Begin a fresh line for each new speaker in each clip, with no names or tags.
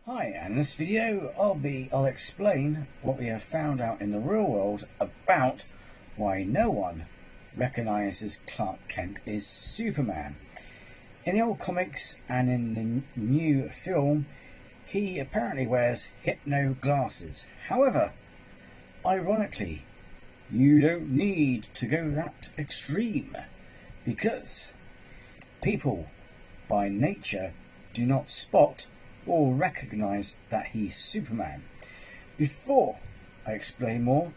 Hi, and in this video I'll explain what we have found out in the real world about why no one recognises Clark Kent is Superman. In the old comics and in the new film, he apparently wears hypno glasses. However, ironically, you don't need to go that extreme, because people by nature do not spot or recognise that he's Superman. Before I explain more,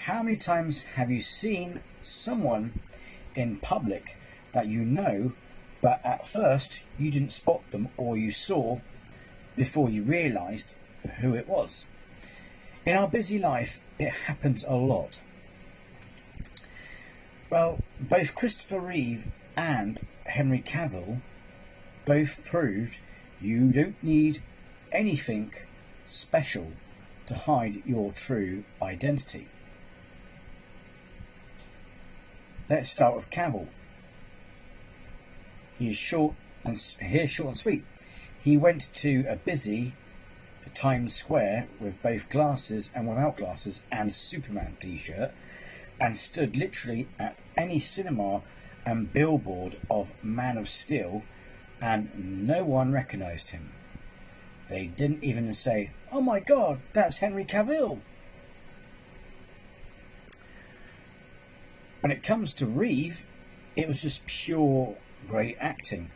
how many times have you seen someone in public that you know, but at first you didn't spot them, or you saw before you realised who it was? In our busy life, it happens a lot. Well, both Christopher Reeve and Henry Cavill both proved you don't need anything special to hide your true identity. Let's start with Cavill. Here's short and sweet. He went to a busy Times Square with both glasses and without glasses and Superman t-shirt, and stood literally at any cinema and billboard of Man of Steel, and no one recognised him. They didn't even say, "Oh my God, that's Henry Cavill." When it comes to Reeve, it was just pure great acting.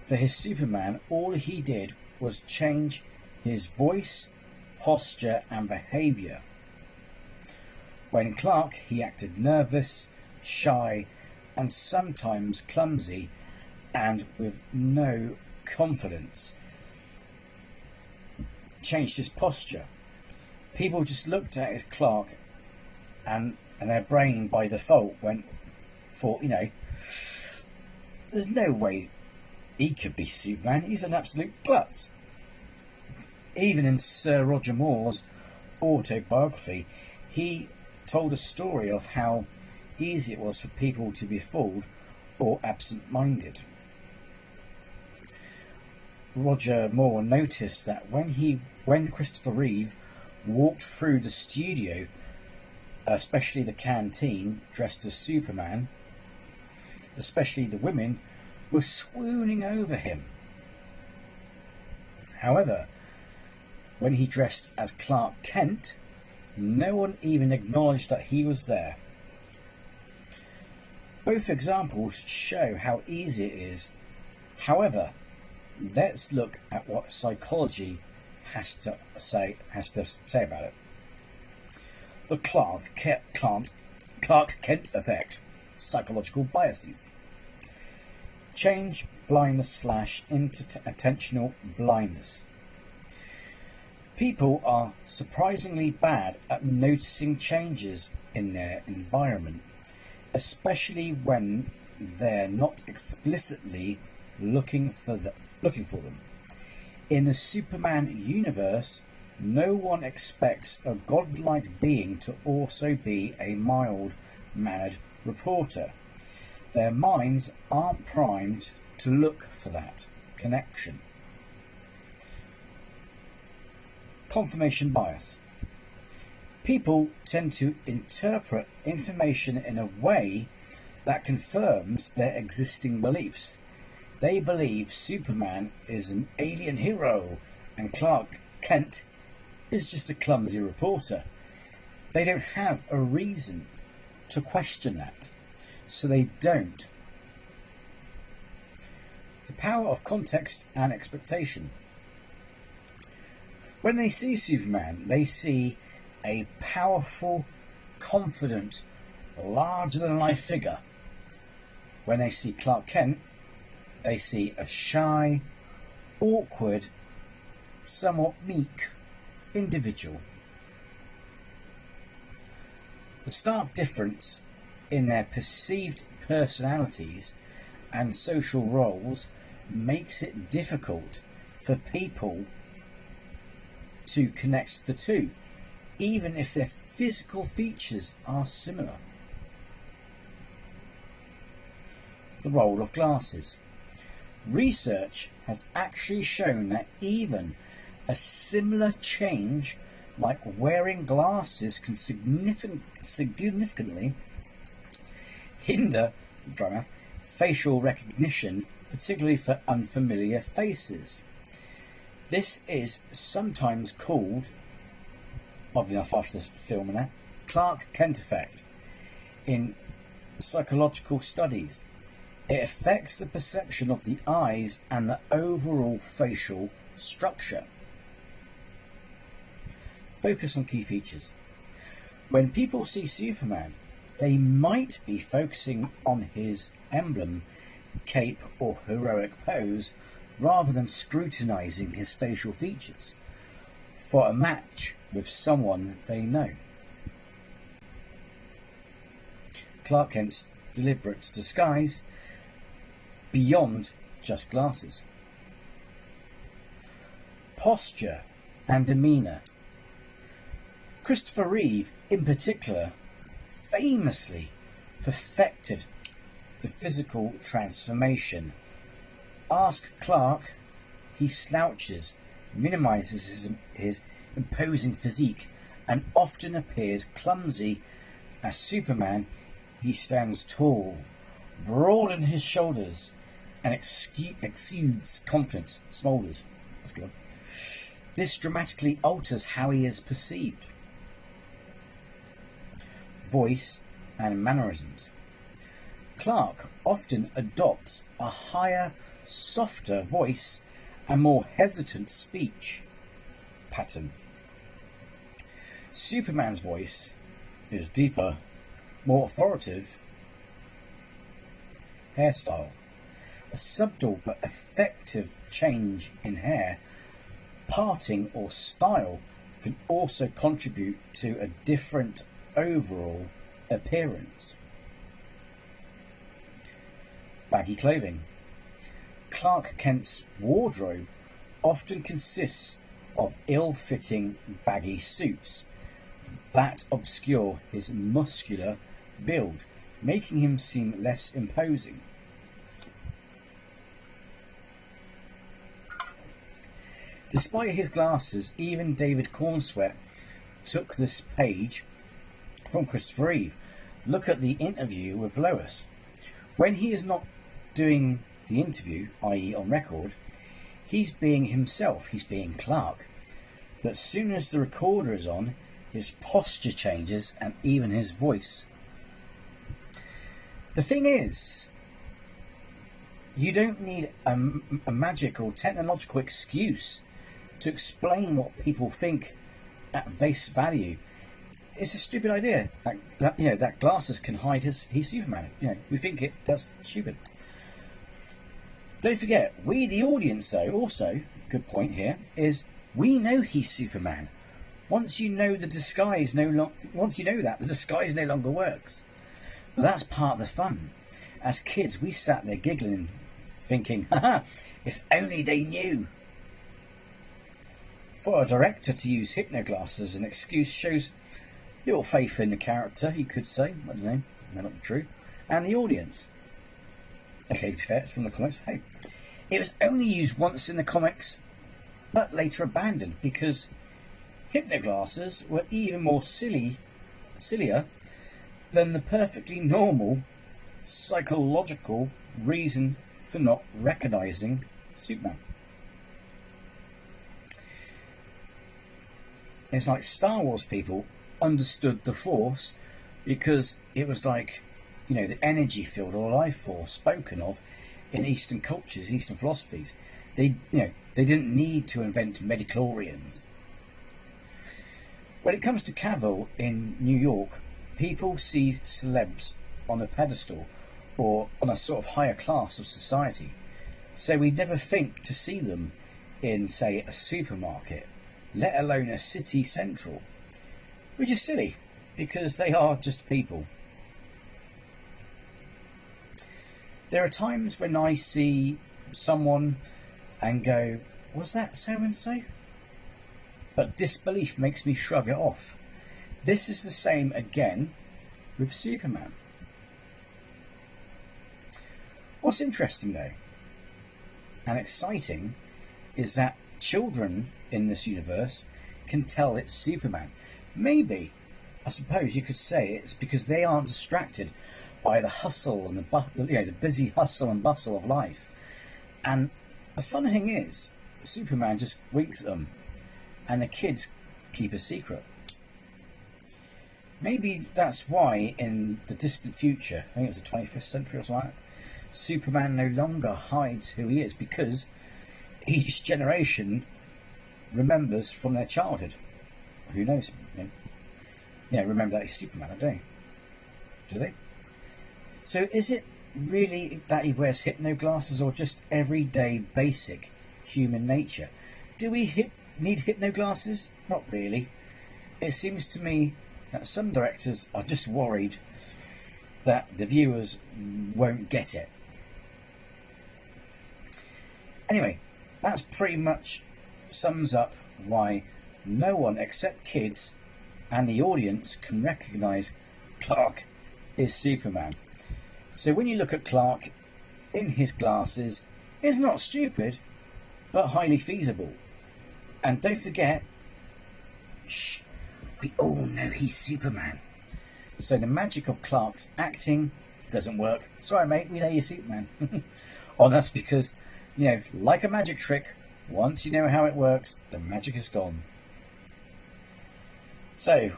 For his Superman, all he did was change his voice, posture and behaviour. When Clark, he acted nervous, shy and sometimes clumsy and with no confidence. Changed his posture. People just looked at his Clark and their brain by default thought, there's no way he could be Superman. He's an absolute klutz. Even in Sir Roger Moore's autobiography, he told a story of how easy it was for people to be fooled or absent-minded. Roger Moore noticed that when Christopher Reeve walked through the studio, especially the canteen, dressed as Superman, especially the women were swooning over him. However, when he dressed as Clark Kent, no one even acknowledged that he was there. Both examples show how easy it is. However, let's look at what psychology has to say about it. The Clark Kent effect. Psychological biases. Change blindness / attentional blindness. People are surprisingly bad at noticing changes in their environment, especially when they're not explicitly looking for them. In the Superman universe, no one expects a godlike being to also be a mild-mannered reporter. Their minds aren't primed to look for that connection. Confirmation bias. People tend to interpret information in a way that confirms their existing beliefs. They believe Superman is an alien hero and Clark Kent is just a clumsy reporter. They don't have a reason to question that, so they don't. The power of context and expectation. When they see Superman, they see a powerful, confident, larger-than-life figure. When they see Clark Kent, they see a shy, awkward, somewhat meek individual. The stark difference in their perceived personalities and social roles makes it difficult for people to connect the two, even if their physical features are similar. The role of glasses. Research has actually shown that even a similar change, like wearing glasses, can significantly hinder facial recognition, particularly for unfamiliar faces. This is sometimes called, oddly enough after the film and that, Clark Kent effect in psychological studies. It affects the perception of the eyes and the overall facial structure. Focus on key features. When people see Superman, they might be focusing on his emblem, cape or heroic pose rather than scrutinising his facial features for a match with someone they know. Clark Kent's deliberate disguise beyond just glasses. Posture and demeanour. Christopher Reeve, in particular, famously perfected the physical transformation. Ask Clark, he slouches, minimises his imposing physique, and often appears clumsy. As Superman, he stands tall, broad in his shoulders, and exudes confidence. Smoulders. That's good. This dramatically alters how he is perceived. Voice and mannerisms. Clark often adopts a higher, softer voice and more hesitant speech pattern. Superman's voice is deeper, more authoritative. Hairstyle. A subtle but effective change in hair, parting or style can also contribute to a different overall appearance. Baggy clothing. Clark Kent's wardrobe often consists of ill-fitting baggy suits that obscure his muscular build, making him seem less imposing. Despite his glasses, even David Cornsweet took this page from Christopher Reeve. Look at the interview with Lois. When he is not doing the interview, i.e. on record, he's being himself, he's being Clark. But as soon as the recorder is on, his posture changes and even his voice. The thing is, you don't need a magical technological excuse to explain what people think at face value. It's a stupid idea. That glasses can hide he's Superman. We think that's stupid. Don't forget, we the audience though, also, good point here, is we know he's Superman. Once you know the disguise the disguise no longer works. But that's part of the fun. As kids, we sat there giggling, thinking, haha, if only they knew. For a director to use hypnoglass as an excuse shows little faith in the character, you could say. I don't know, may not be true. And the audience. Okay, to be fair, it's from the comics. Hey, it was only used once in the comics, but later abandoned because hypnoglasses were even more sillier than the perfectly normal psychological reason for not recognising Superman. It's like Star Wars people understood the Force because it was like, the energy field or life force spoken of in Eastern cultures, Eastern philosophies. They didn't need to invent midichlorians. When it comes to Cavill in New York, people see celebs on a pedestal or on a sort of higher class of society. So we'd never think to see them in, say, a supermarket, let alone a city central, which is silly because they are just people. There are times when I see someone and go, was that so-and-so? But disbelief makes me shrug it off. This is the same again with Superman. What's interesting though, and exciting is that children in this universe can tell it's Superman. Maybe, I suppose you could say it's because they aren't distracted by the hustle and the busy hustle and bustle of life. And the fun thing is, Superman just winks at them, and the kids keep a secret. Maybe that's why in the distant future, I think it was the 25th century or something like that, Superman no longer hides who he is, because each generation remembers from their childhood. Who knows? Remember that he's Superman, don't they? Do they? So is it really that he wears hypno glasses, or just everyday basic human nature? Do we need hypno glasses? Not really. It seems to me that some directors are just worried that the viewers won't get it. Anyway, that's pretty much sums up why no one except kids and the audience can recognise Clark is Superman. So when you look at Clark in his glasses, it's not stupid, but highly feasible. And don't forget, we all know he's Superman. So the magic of Clark's acting doesn't work. Sorry mate, we know you're Superman. On us, because, like a magic trick, once you know how it works, the magic is gone. So,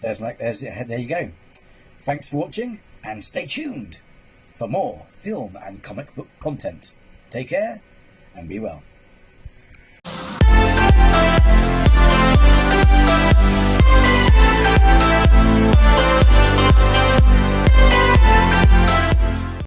there you go. Thanks for watching, and stay tuned for more film and comic book content. Take care, and be well.